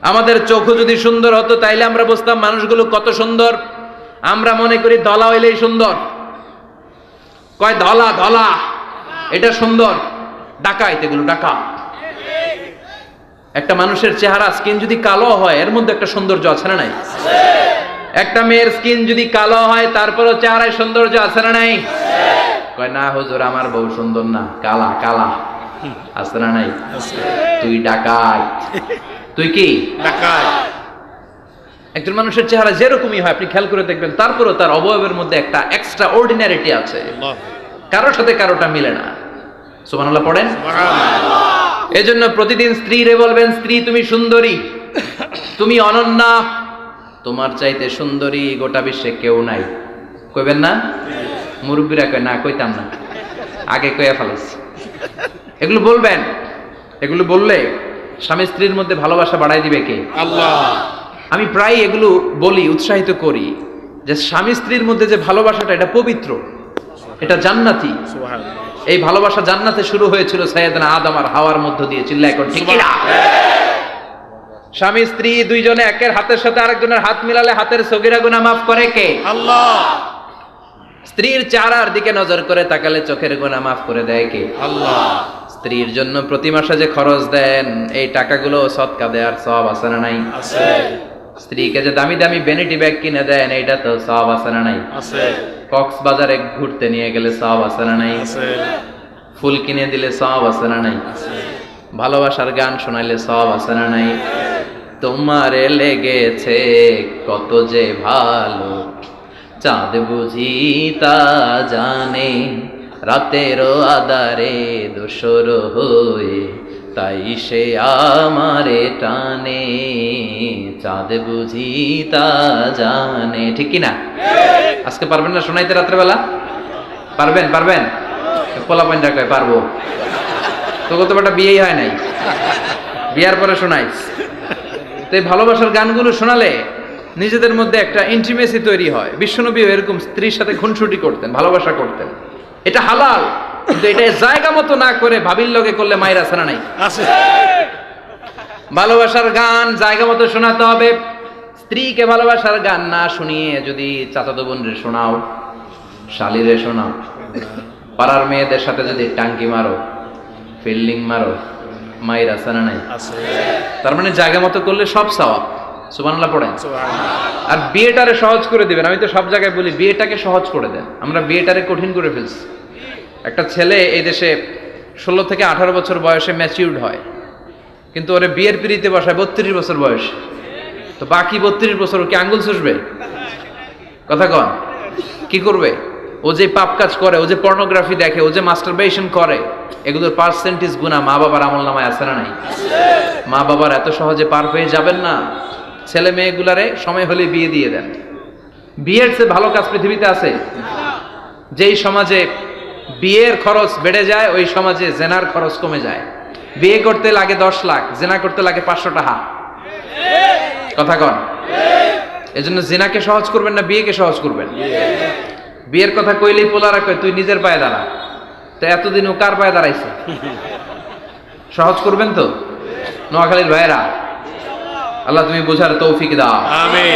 আমাদের চোখও যদি সুন্দর হতো তাইলে আমরা বুঝতাম মানুষগুলো কত সুন্দর। আমরা মনে করি ধলা হইলেই সুন্দর, কয় ধলা ধলা এটা সুন্দর, ডাকাইত এগুলো ডাকা। একটা মানুষের চেহারা স্কিন যদি কালো হয় এর মধ্যে একটা সৌন্দর্য আছে না নাই? একটা মেয়ের স্কিন যদি কালো হয় তারপরও চেহারায় সৌন্দর্য আছে না নাই? কয় না হুজুর আমার বউ সুন্দর না, কালা কালা। আছে না নাই? তুই ডাকাইত। তুই কি ডাকাইত? একজন মানুষের চেহারা যেরকমই হয় আপনি খেয়াল করে দেখবেন তারপরও তার অবয়বের মধ্যে একটা এক্সট্রা অর্ডিনারিটি আছে, কারোর সাথে কারোটা মিলে না। সুবহানাল্লাহ পড়েন। এজন্য প্রতিদিন স্ত্রীরে বলবেন, স্ত্রী তুমি সুন্দরী, তুমি অনন্যা, তোমার চাইতে সুন্দরী গোটা বিশ্বে কেউ নাই। কইবেন না? মুরব্বীরা কয় না, কইতাম না, আগে কইয়া ফেলাইছি। এগুলো বলবেন, এগুলো বললে স্বামী স্ত্রীর মধ্যে ভালোবাসা বাড়াই দিবে কে? আল্লাহ। আমি প্রায় এগুলো বলি, উৎসাহিত করি যে স্বামী স্ত্রীর মধ্যে যে ভালোবাসাটা এটা পবিত্র, এটা জান্নাতি। এই ভালোবাসা জান্নাতে শুরু হয়েছিল সাইয়েদনা আদম আর হাওয়ার মধ্য দিয়ে। চিল্লায় কোন ঠিক না? স্বামী স্ত্রী দুইজনে একের হাতের সাথে আরেকজনের হাত মিলালে হাতের সগীরা গুনাহ মাফ করে কে? আল্লাহ। স্ত্রীর চেহারার দিকে নজর করে তাকালে চোখের গুনাহ মাফ করে দেয় কে? আল্লাহ। স্ত্রীর জন্য প্রতি মাসে যে খরচ দেন এই টাকাগুলো সদকা দেওয়ার সওয়াব আছে না নাই? আছে। স্ত্রীকে যে দামি দামি ভ্যানিটি ব্যাগ কিনে দেন এইটা তো সওয়াব আছে না নাই? আছে। কক্সবাজারে ঘুরতে নিয়ে গেলে সওয়াব আছে না নাই? আছে। ফুল কিনে দিলে সওয়াব আছে না নাই? আছে। ভালোবাসার গান শোনাইলে সওয়াব আছে না নাই? তোমারে লেগেছে কত যে ভালো, চাঁদ বুঝি তা জানে, রাতেরও আধারে দোসর হয়ে তাই সে আমারে টানে, চাঁদ বুঝি তা জানে। ঠিক কি না? আজকে পারবেন না শোনাইতে রাত্রেবেলা? পারবেন? পারবেন? পোলা পান্ডা কয় পারবো। তো কত বেটা বিয়েই হয় নাই, বিয়ার পরে শোনাইস। তো এই ভালোবাসার গানগুলো শোনালে নিজেদের মধ্যে একটা ইন্টিমেসি তৈরি হয়। বিশ্বনবীও এরকম স্ত্রীর সাথে খুনসুটি করতেন, ভালোবাসা করতেন। এটা হালাল, কিন্তু এটা জায়গা মতো না করে ভাবির লগে করলে মায়ের আছে না নাই? আছে। ভালোবাসার গান জায়গা মতো শোনাতে হবে। স্ত্রীকে ভালোবাসার গান না শুনিয়ে যদি চাচাতো বোনরে শোনাও, শালিরে শোনাও, পাড়ার মেয়েদের সাথে যদি টাঙ্কি মারো, ফিল্ডিং মারো, মায়ের আছে না নাই? আছে। তার মানে জায়গা মতো করলে সব সওয়াব। সুবহানাল্লাহ পড়েন। আর বিয়েটারে সহজ করে দিবেন। আমি তো সব জায়গায় বলি বিয়েটাকে সহজ করে দেন। আমরা বিয়েটারে কঠিন করে ফেলছি। একটা ছেলে এই দেশে 16 থেকে 18 বছর বয়সে ম্যাচিউরড হয়, কিন্তু ওরে বিয়ের পিড়িতে বসায় 32 বছর বয়সে। তো বাকি 32 বছর কি আঙ্গুল চুষবে? কথা কন, কি করবে? ও যে পাপ কাজ করে, ও যে পর্নোগ্রাফি দেখে, ও যে মাস্টারবেশন করে, এগুলোর পার্সেন্টেজ গুনাহ মা বাবার আমলনামায় আছে না নাই? মা বাবার এত সহজে পার পেয়ে যাবেন না। ছেলে মেয়েগুলারে সময় হলে বিয়ে দিয়ে দেন। বিয়ের চেয়ে ভালো কাজ পৃথিবীতে আছে? যেই সমাজে বিয়ের খরচ বেড়ে যায় ওই সমাজে জেনার খরচ কমে যায়। বিয়ে করতে লাগে 10 লাখ, জেনা করতে লাগে 500 টাকা। কথা কন। এজন্য জেনাকে সহজ করবেন না বিয়েকে সহজ করবেন? বিয়ের কথা কইলেই পোলারা কয় তুই নিজের পায়ে দাঁড়া। তো এতদিন ও কার পায়ে দাঁড়াইছে? সহজ করবেন তো নোয়াখালীর ভাইয়েরা? আল্লাহ তুমি বোঝার তৌফিক দাও। আমিন।